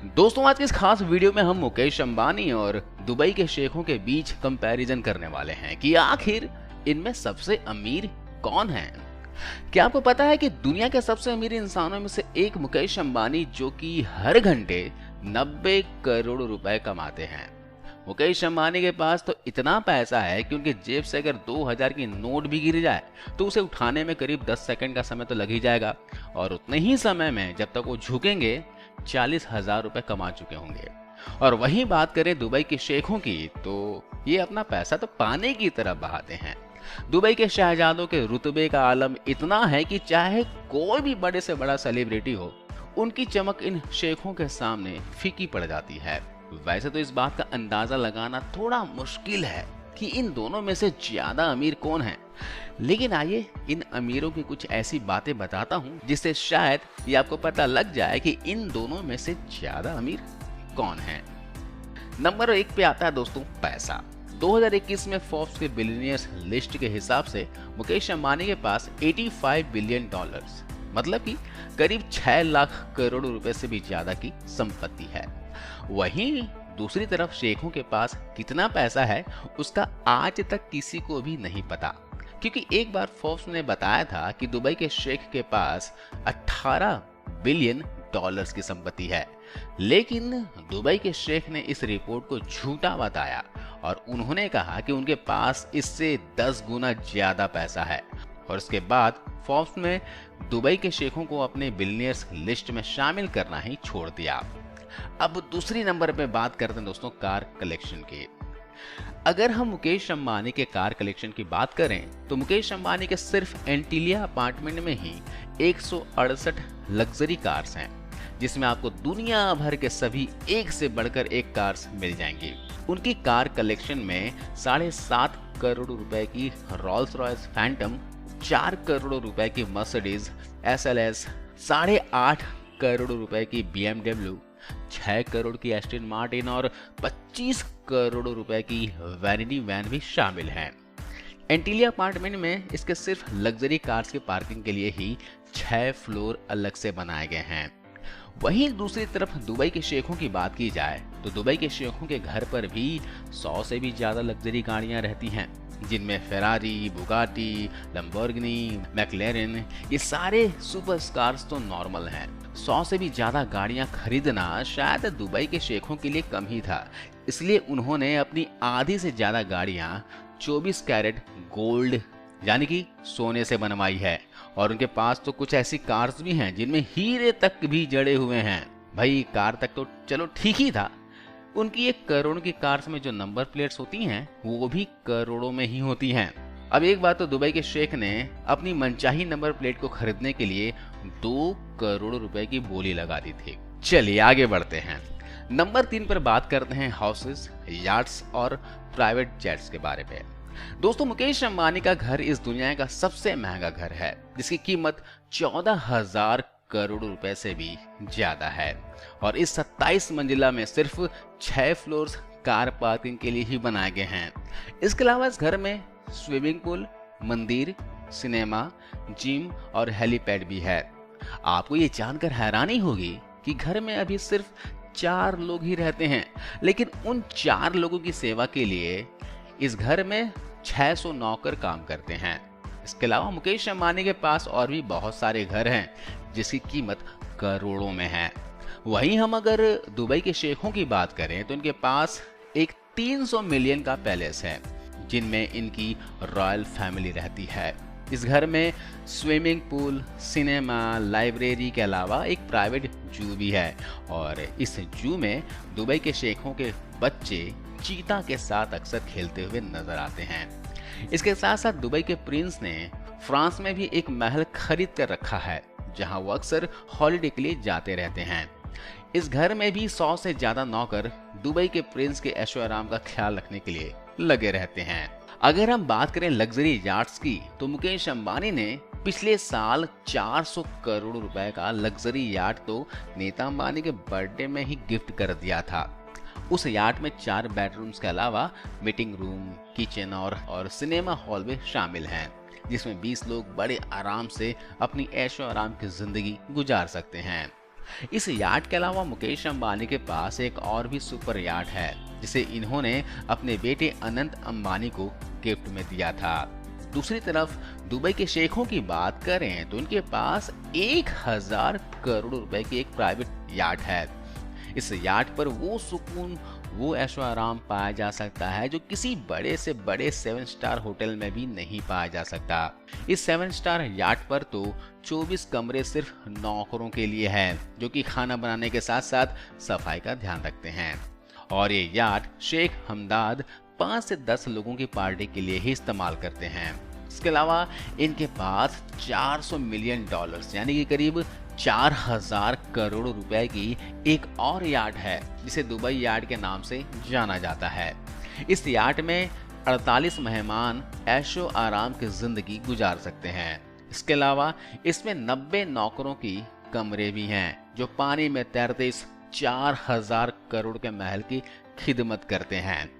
दोस्तों, आज के इस खास वीडियो में हम मुकेश अंबानी और दुबई के शेखों के बीच कंपैरिजन करने वाले हैं कि आखिर इनमें सबसे अमीर कौन है। क्या आपको पता है कि दुनिया के सबसे अमीर इंसानों में से एक मुकेश अंबानी, जो कि हर घंटे 90 करोड़ रुपए कमाते हैं। मुकेश अंबानी के पास तो इतना पैसा है कि उनके जेब से अगर 2000 की नोट भी गिर जाए तो उसे उठाने में करीब 10 सेकंड का समय तो लग ही जाएगा, और उतने ही समय में जब तक वो झुकेंगे 40,000 रुपए कमा चुके होंगे। और वहीं बात करें दुबई के शेखों की, तो ये अपना पैसा तो पानी की तरफ बहाते हैं। दुबई के शहजादों के रुतबे का आलम इतना है कि चाहे कोई भी बड़े से बड़ा सेलिब्रिटी हो, उनकी चमक इन शेखों के सामने फीकी पड़ जाती है। वैसे तो इस बात का अंदाजा लगाना थोड़ा मुश्किल है कि इन दोनों में से ज्यादा अमीर कौन है, लेकिन आइए इन अमीरों की कुछ ऐसी बातें बताता हूं जिससे शायद ये आपको पता लग जाए कि इन दोनों में से ज्यादा अमीर कौन है। नंबर 1 पे आता है दोस्तों पैसा। 2021 में फोर्ब्स के बिलियनियर्स लिस्ट के हिसाब से मुकेश अंबानी के पास 85 बिलियन डॉलर्स, मतलब कि करीब 6 लाख करोड़ रुपए से भी ज्यादा की संपत्ति है। वहीं दूसरी तरफ शेखों के पास कितना पैसा है उसका आज तक किसी को भी नहीं पता, क्योंकि एक बार फोर्ब्स ने बताया था कि दुबई के शेख के पास 18 बिलियन डॉलर्स की संपत्ति है, लेकिन दुबई के शेख ने इस रिपोर्ट को झूठा बताया और उन्होंने कहा कि उनके पास इससे 10 गुना ज्यादा पैसा है। और इसके बाद फोर्ब्स ने दुबई के शेखों को अपने बिलियनियर्स लिस्ट में शामिल करना ही छोड़ दिया। अब दूसरी नंबर पे बात करते हैं दोस्तों कार कलेक्शन की। अगर हम मुकेश अंबानी के कार कलेक्शन की बात करें तो मुकेश अंबानी के सिर्फ एंटीलिया अपार्टमेंट में ही 168 लग्जरी कार्स हैं, जिसमें आपको दुनिया भर के सभी एक से बढ़कर एक कार्स मिल जाएंगी। उनकी कार कलेक्शन में 7.5 करोड़ रुपए की रोल्स रॉयस फैंटम, 4 करोड़ रुपए की मर्सिडीज SLS, 8.5 करोड़ रुपए की BMW, 6 करोड़ की एस्टन मार्टिन और 25 करोड़ रुपए की वैनिटी वैन भी शामिल हैं। एंटीलिया अपार्टमेंट में इसके सिर्फ लग्जरी कार्स की पार्किंग के लिए ही 6 फ्लोर अलग से बनाए गए हैं। वहीं दूसरी तरफ दुबई के शेखों की बात की जाए तो दुबई के शेखों के घर पर भी 100 से भी ज्यादा लग्जरी गाड़ियां रहती हैं, जिनमें फेरारी, बुगाटी, लैम्बोर्गिनी, मैक्लेरन, ये सारे सुपरस्टार्स तो नॉर्मल हैं। 100 से भी ज्यादा गाड़ियां खरीदना शायद दुबई के शेखों के लिए कम ही था, इसलिए उन्होंने अपनी आधी से ज्यादा गाड़ियां 24 कैरेट गोल्ड यानी कि सोने से बनवाई है। और उनके पास तो कुछ ऐसी कार्स भी हैं जिनमें हीरे तक भी जड़े हुए हैं। भाई कार तक तो चलो ठीक ही था, उनकी 1 करोड़ की कार्स में जो नंबर प्लेट्स होती हैं वो भी करोड़ों में ही होती हैं। अब एक बात तो दुबई के शेख ने अपनी मनचाही नंबर प्लेट को खरीदने के लिए 2 करोड़ रुपए की बोली लगा दी थी। चलिए आगे बढ़ते हैं। नंबर 3 पर बात करते हैं हाउसेस, यार्ड्स और प्राइवेट जेट्स के बारे में। दोस्तों, मुकेश अंबानी का घर इस दुनिया का सबसे महंगा घर है, जिसकी कीमत 14,000 करोड़ रुपए से भी ज्यादा है। और इस 27 मंजिला में सिर्फ 6 फ्लोर्स कार पार्किंग के लिए ही बनाए गए हैं। इसके अलावा इस घर में स्विमिंग पूल, मंदिर, सिनेमा, जिम और हेलीपैड भी है। आपको ये जानकर हैरानी होगी कि घर में अभी सिर्फ 4 लोग ही रहते हैं, लेकिन उन 4 लोगों की सेवा के लिए इस घर में 600 नौकर काम करते हैं। इसके अलावा मुकेश अंबानी के पास और भी बहुत सारे घर हैं जिसकी कीमत करोड़ों में है। वहीं हम अगर दुबई के शेखों की बात करें तो इनके पास एक 300 मिलियन का पैलेस है, जिनमें इनकी रॉयल फैमिली रहती है। इस घर में स्विमिंग पूल, सिनेमा, लाइब्रेरी के अलावा एक प्राइवेट जू भी है, और इस जू में दुबई के शेखों के बच्चे चीता के साथ अक्सर खेलते हुए नजर आते हैं। इसके साथ साथ दुबई के प्रिंस ने फ्रांस में भी एक महल खरीद कर रखा है, जहां वो अक्सर हॉलिडे के लिए जाते रहते हैं। इस घर में भी 100 से ज्यादा नौकर दुबई के प्रिंस के ऐशो आराम का ख्याल रखने के लिए लगे रहते हैं। अगर हम बात करें लग्जरी यार्ड्स की तो मुकेश अंबानी ने पिछले साल 400 करोड़ रुपए का लग्जरी यार्ड तो नीता अंबानी के बर्थडे में ही गिफ्ट कर दिया था। उस यार्ड में 4 बेडरूम्स के अलावा मीटिंग रूम, किचन और सिनेमा हॉल भी शामिल हैं, जिसमें 20 लोग बड़े आराम से अपनी ऐशो आराम की जिंदगी गुजार सकते हैं। इस याट के अलावा मुकेश अंबानी के पास एक और भी सुपर याट है, जिसे इन्होंने अपने बेटे अनंत अंबानी को गिफ्ट में दिया था। दूसरी तरफ दुबई के शेखों की बात करें तो उनके पास 1000 करोड़ रुपए की एक प्राइवेट याट है। इस याट पर वो सुकून, वो ऐशो आराम पाया जा सकता है जो किसी बड़े से बड़े 7 स्टार होटल में भी नहीं पाया जा सकता। इस 7 स्टार याट पर तो 24 कमरे सिर्फ नौकरों के लिए हैं, जो कि खाना बनाने के साथ साथ सफाई का ध्यान रखते हैं। और ये याट शेख हमदाद 5 से 10 लोगों की पार्टी के लिए ही इस्तेमाल करते हैं। इसके अलावा इनके पास $400 मिलियन यानी कि करीब 4000 करोड़ रुपए की एक और याट है, जिसे दुबई याट के नाम से जाना जाता है। इस याट में 48 मेहमान ऐशो आराम की जिंदगी गुजार सकते हैं। इसके अलावा इसमें 90 नौकरों की कमरे भी हैं, जो पानी में तैरते इस 4000 करोड़ के महल की खिदमत करते हैं।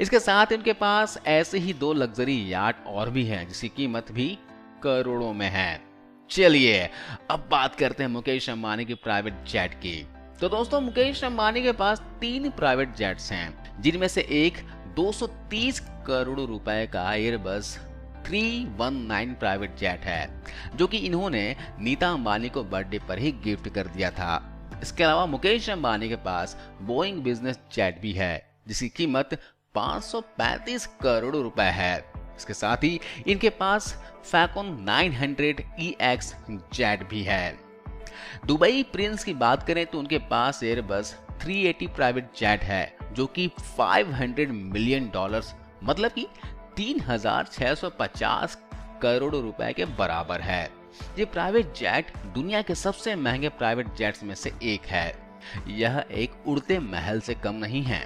इसके साथ इनके पास ऐसे ही 2 लग्जरी याट और भी हैं, जिसकी कीमत भी करोड़ों में है। चलिए अब बात करते हैं मुकेश अंबानी की प्राइवेट जेट की। तो दोस्तों, मुकेश अंबानी के पास 3 प्राइवेट जेट्स हैं, जिनमें से एक 230 करोड़ रुपए का एयरबस 319 प्राइवेट जेट है, जो कि इन्होंने नीता अंबानी को बर्थडे पर ही गिफ्ट कर दिया था। इसके अलावा मुकेश अंबानी के पास बोइंग बिजनेस जेट भी है, जिसकी कीमत 535 करोड़ रुपए है। इसके साथ ही इनके पास फैल्कन 900 EX जेट भी है। दुबई प्रिंस की बात करें तो उनके पास एयरबस 380 प्राइवेट जेट है, जो कि $500 मिलियन मतलब कि 3650 करोड़ रुपए के बराबर है। ये प्राइवेट जेट दुनिया के सबसे महंगे प्राइवेट जेट्स में से एक है। यह एक उड़ते महल से कम नहीं है।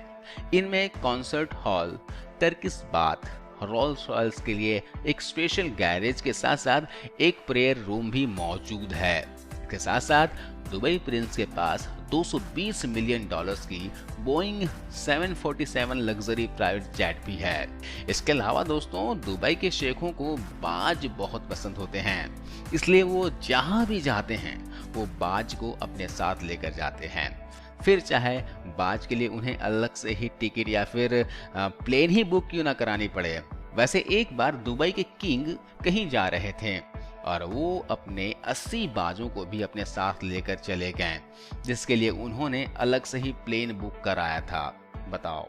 इनमें concert hall, Turkish bath, Rolls Royals के लिए एक स्पेशल गैरेज के साथ साथ एक प्रेयर रूम भी मौजूद है। इसके साथ साथ दुबई प्रिंस के पास $220 मिलियन की बोइंग 747 लग्जरी प्राइवेट जेट भी है। इसके अलावा दोस्तों, दुबई के शेखों को बाज बहुत पसंद होते हैं, इसलिए वो जहां भी जाते हैं वो बाज को अपने साथ लेकर जाते हैं। फिर चाहे बाज के लिए उन्हें अलग से ही टिकट या फिर प्लेन ही बुक क्यों ना करानी पड़े। वैसे एक बार दुबई के किंग कहीं जा रहे थे और वो अपने 80 बाजों को भी अपने साथ लेकर चले गए, जिसके लिए उन्होंने अलग से ही प्लेन बुक कराया था। बताओ।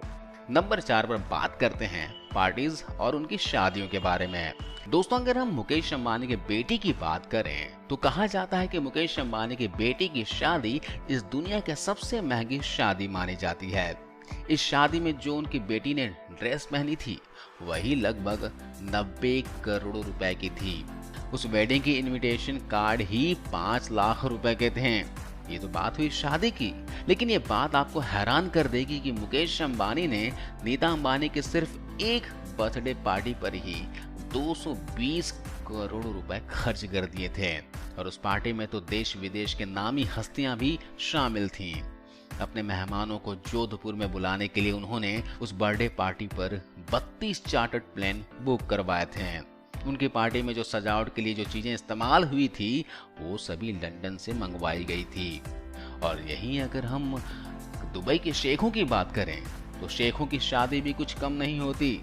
नंबर 4 पर बात करते हैं पार्टीज और उनकी शादियों के बारे में। दोस्तों, अगर हम मुकेश अंबानी के बेटी की बात करें तो कहा जाता है कि मुकेश अंबानी की बेटी की शादी इस दुनिया के सबसे महंगी शादी मानी जाती है। इस शादी में जो उनकी बेटी ने ड्रेस पहनी थी वही लगभग 90 करोड़ रुपए की थी। उस वेडिंग की इनविटेशन कार्ड ही 5 लाख रुपए के थे। ये तो बात हुई शादी की, लेकिन ये बात आपको हैरान कर देगी कि मुकेश अंबानी ने नीता अंबानी के सिर्फ एक बर्थडे पार्टी पर ही 220 करोड़ रुपए खर्च कर दिए थे। और उस पार्टी में तो देश विदेश के नामी हस्तियां भी शामिल थीं। अपने मेहमानों को जोधपुर में बुलाने के लिए उन्होंने उस बर्थडे पार्टी पर 32 चार्टर्ड प्लेन बुक करवाए थे। उनकी पार्टी में जो सजावट के लिए जो चीजें इस्तेमाल हुई थी वो सभी लंदन से मंगवाई गई थी। और यहीं अगर हम दुबई के शेखों की बात करें तो शेखों की शादी भी कुछ कम नहीं होती।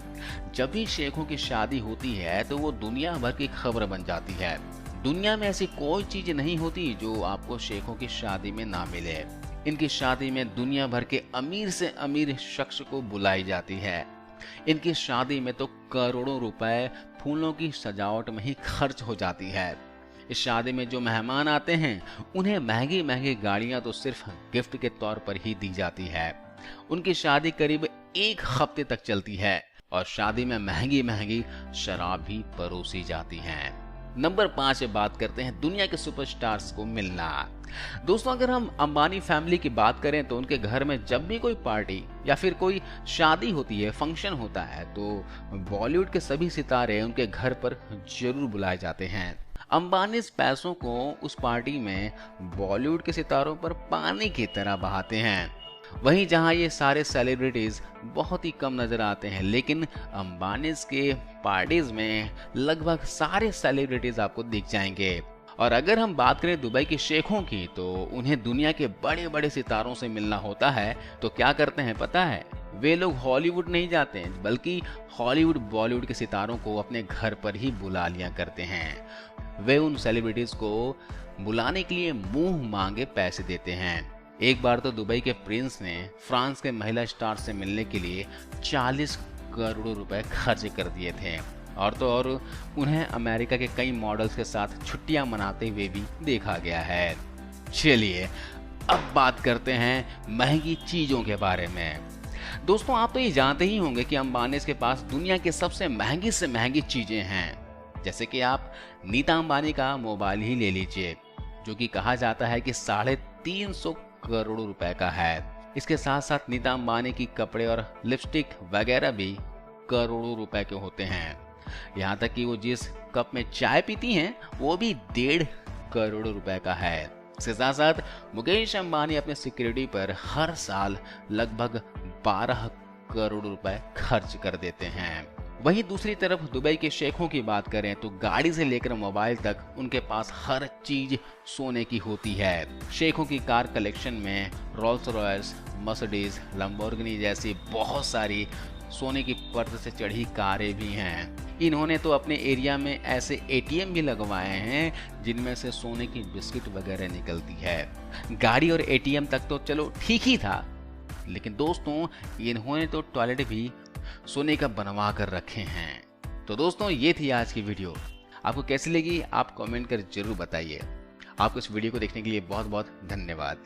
जब भी शेखों की शादी होती है तो वो दुनिया भर की खबर बन जाती है। दुनिया में ऐसी कोई चीज नहीं होती जो आपको शेखों की शादी में ना मिले। इनकी शादी में दुनिया भर के अमीर से अमीर शख्स को बुलाई जाती है। इनकी शादी में तो करोड़ों रुपए फूलों की सजावट में ही खर्च हो जाती है। इस शादी में जो मेहमान आते हैं उन्हें महंगी महंगी गाड़ियां तो सिर्फ गिफ्ट के तौर पर ही दी जाती है। उनकी शादी करीब 1 हफ्ते तक चलती है और शादी में महंगी महंगी शराब भी परोसी जाती है। नंबर 5 पे बात करते हैं दुनिया के सुपरस्टार्स को मिलना। दोस्तों, अगर हम अंबानी फैमिली की बात करें तो उनके घर में जब भी कोई पार्टी या फिर कोई शादी होती है, फंक्शन होता है, तो बॉलीवुड के सभी सितारे उनके घर पर जरूर बुलाए जाते हैं। अंबानी इस पैसों को उस पार्टी में बॉलीवुड के सितारों पर पानी की तरह बहाते हैं। वहीं जहां ये सारे सेलिब्रिटीज बहुत ही कम नजर आते हैं, लेकिन अंबानी के पार्टीज में लगभग सारे सेलिब्रिटीज आपको दिख जाएंगे। और अगर हम बात करें दुबई के शेखों की, तो उन्हें दुनिया के बड़े बड़े सितारों से मिलना होता है तो क्या करते हैं पता है? वे लोग हॉलीवुड नहीं जाते हैं, बल्कि हॉलीवुड बॉलीवुड के सितारों को अपने घर पर ही बुला लिया करते हैं। वे उन सेलिब्रिटीज को बुलाने के लिए मुंह मांगे पैसे देते हैं। एक बार तो दुबई के प्रिंस ने फ्रांस के महिला स्टार से मिलने के लिए 40 करोड़ रुपए खर्च कर दिए थे। और तो और उन्हें अमेरिका के कई मॉडल्स के साथ छुट्टियां मनाते हुए भी देखा गया है। चलिए अब बात करते हैं महंगी चीजों के बारे में। दोस्तों, आप तो ये जानते ही होंगे कि अंबानी के पास दुनिया की सबसे महंगी से महंगी चीजें हैं। जैसे कि आप नीता अंबानी का मोबाइल ही ले लीजिए, जो कि कहा जाता है कि 350 करोड़ रुपए का है। इसके साथ साथ नीता अंबानी की कपड़े और लिपस्टिक वगैरह भी करोड़ों रुपए के होते हैं। यहाँ तक कि वो जिस कप में चाय पीती हैं वो भी 1.5 करोड़ रुपए का है। इसके साथ साथ मुकेश अंबानी अपने सिक्योरिटी पर हर साल लगभग 12 करोड़ रुपए खर्च कर देते हैं। वहीं दूसरी तरफ दुबई के शेखों की बात करें तो गाड़ी से लेकर मोबाइल तक उनके पास हर चीज सोने की होती है। शेखों की कार कलेक्शन में रोल्स रॉयस, मर्सिडीज, लैम्बोर्गिनी जैसी बहुत सारी सोने की परत से चढ़ी कारें भी हैं। इन्होंने तो अपने एरिया में ऐसे एटीएम भी लगवाए हैं जिनमें से सोने की बिस्किट वगैरह निकलती है। गाड़ी और एटीएम तक तो चलो ठीक ही था, लेकिन दोस्तों इन्होंने तो टॉयलेट भी सोने का बनवा कर रखे हैं। तो दोस्तों ये थी आज की वीडियो। आपको कैसी लगी आप कमेंट कर जरूर बताइए। आपको इस वीडियो को देखने के लिए बहुत बहुत धन्यवाद।